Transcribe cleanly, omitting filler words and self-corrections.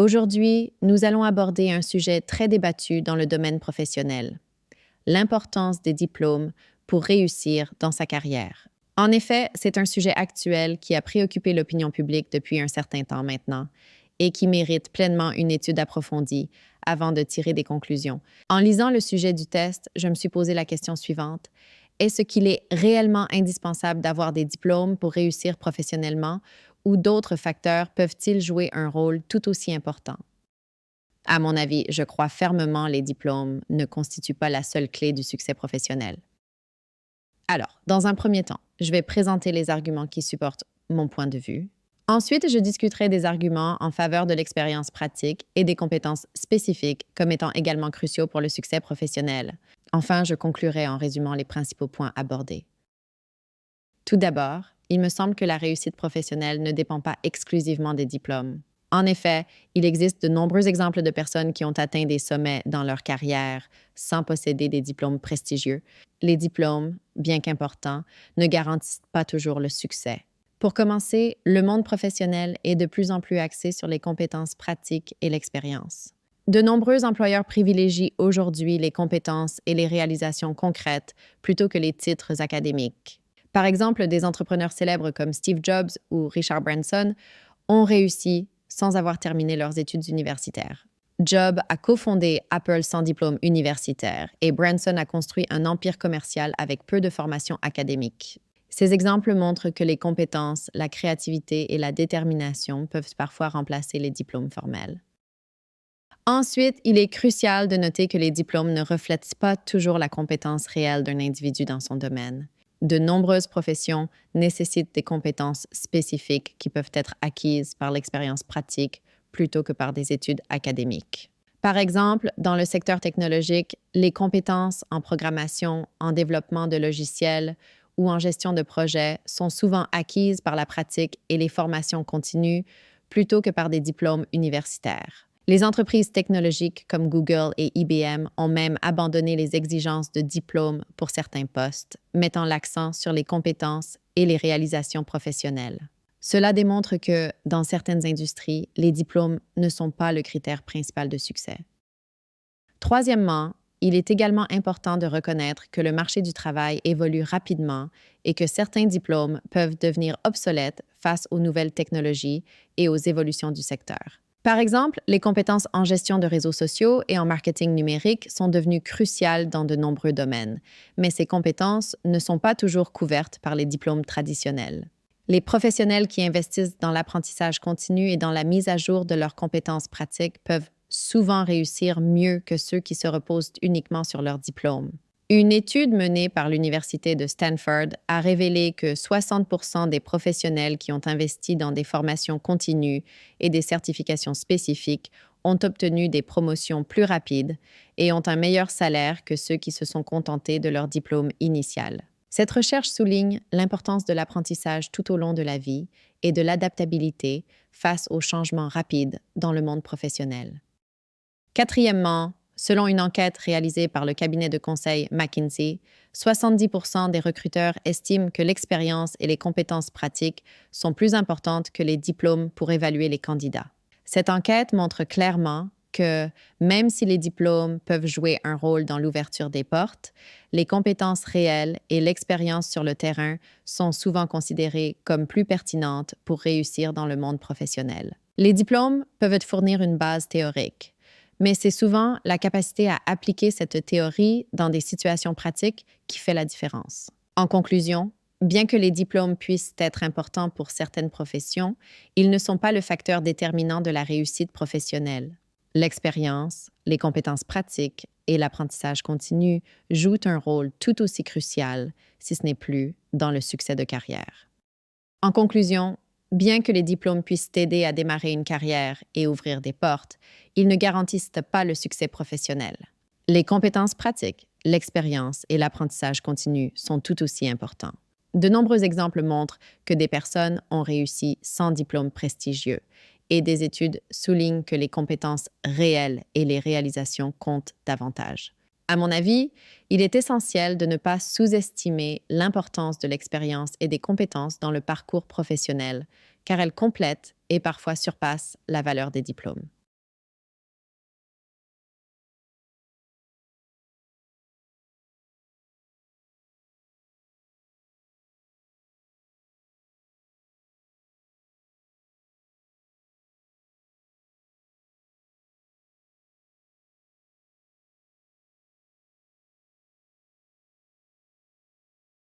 Aujourd'hui, nous allons aborder un sujet très débattu dans le domaine professionnel, l'importance des diplômes pour réussir dans sa carrière. En effet, c'est un sujet actuel qui a préoccupé l'opinion publique depuis un certain temps maintenant et qui mérite pleinement une étude approfondie avant de tirer des conclusions. En lisant le sujet du test, je me suis posé la question suivante. Est-ce qu'il est réellement indispensable d'avoir des diplômes pour réussir professionnellement ou d'autres facteurs peuvent-ils jouer un rôle tout aussi important? À mon avis, je crois fermement les diplômes ne constituent pas la seule clé du succès professionnel. Alors, dans un premier temps, je vais présenter les arguments qui supportent mon point de vue. Ensuite, je discuterai des arguments en faveur de l'expérience pratique et des compétences spécifiques comme étant également cruciaux pour le succès professionnel. Enfin, je conclurai en résumant les principaux points abordés. Tout d'abord, il me semble que la réussite professionnelle ne dépend pas exclusivement des diplômes. En effet, il existe de nombreux exemples de personnes qui ont atteint des sommets dans leur carrière sans posséder des diplômes prestigieux. Les diplômes, bien qu'importants, ne garantissent pas toujours le succès. Pour commencer, le monde professionnel est de plus en plus axé sur les compétences pratiques et l'expérience. De nombreux employeurs privilégient aujourd'hui les compétences et les réalisations concrètes plutôt que les titres académiques. Par exemple, des entrepreneurs célèbres comme Steve Jobs ou Richard Branson ont réussi sans avoir terminé leurs études universitaires. Jobs a cofondé Apple sans diplôme universitaire et Branson a construit un empire commercial avec peu de formation académique. Ces exemples montrent que les compétences, la créativité et la détermination peuvent parfois remplacer les diplômes formels. Ensuite, il est crucial de noter que les diplômes ne reflètent pas toujours la compétence réelle d'un individu dans son domaine. De nombreuses professions nécessitent des compétences spécifiques qui peuvent être acquises par l'expérience pratique plutôt que par des études académiques. Par exemple, dans le secteur technologique, les compétences en programmation, en développement de logiciels ou en gestion de projets sont souvent acquises par la pratique et les formations continues plutôt que par des diplômes universitaires. Les entreprises technologiques comme Google et IBM ont même abandonné les exigences de diplôme pour certains postes, mettant l'accent sur les compétences et les réalisations professionnelles. Cela démontre que, dans certaines industries, les diplômes ne sont pas le critère principal de succès. Troisièmement, il est également important de reconnaître que le marché du travail évolue rapidement et que certains diplômes peuvent devenir obsolètes face aux nouvelles technologies et aux évolutions du secteur. Par exemple, les compétences en gestion de réseaux sociaux et en marketing numérique sont devenues cruciales dans de nombreux domaines, mais ces compétences ne sont pas toujours couvertes par les diplômes traditionnels. Les professionnels qui investissent dans l'apprentissage continu et dans la mise à jour de leurs compétences pratiques peuvent souvent réussir mieux que ceux qui se reposent uniquement sur leur diplôme. Une étude menée par l'Université de Stanford a révélé que 60% des professionnels qui ont investi dans des formations continues et des certifications spécifiques ont obtenu des promotions plus rapides et ont un meilleur salaire que ceux qui se sont contentés de leur diplôme initial. Cette recherche souligne l'importance de l'apprentissage tout au long de la vie et de l'adaptabilité face aux changements rapides dans le monde professionnel. Quatrièmement, selon une enquête réalisée par le cabinet de conseil McKinsey, 70% des recruteurs estiment que l'expérience et les compétences pratiques sont plus importantes que les diplômes pour évaluer les candidats. Cette enquête montre clairement que, même si les diplômes peuvent jouer un rôle dans l'ouverture des portes, les compétences réelles et l'expérience sur le terrain sont souvent considérées comme plus pertinentes pour réussir dans le monde professionnel. Les diplômes peuvent te fournir une base théorique, mais c'est souvent la capacité à appliquer cette théorie dans des situations pratiques qui fait la différence. En conclusion, bien que les diplômes puissent être importants pour certaines professions, ils ne sont pas le facteur déterminant de la réussite professionnelle. L'expérience, les compétences pratiques et l'apprentissage continu jouent un rôle tout aussi crucial, si ce n'est plus, dans le succès de carrière. En conclusion, bien que les diplômes puissent t'aider à démarrer une carrière et ouvrir des portes, ils ne garantissent pas le succès professionnel. Les compétences pratiques, l'expérience et l'apprentissage continu sont tout aussi importants. De nombreux exemples montrent que des personnes ont réussi sans diplôme prestigieux et des études soulignent que les compétences réelles et les réalisations comptent davantage. À mon avis, il est essentiel de ne pas sous-estimer l'importance de l'expérience et des compétences dans le parcours professionnel, car elles complètent et parfois surpassent la valeur des diplômes.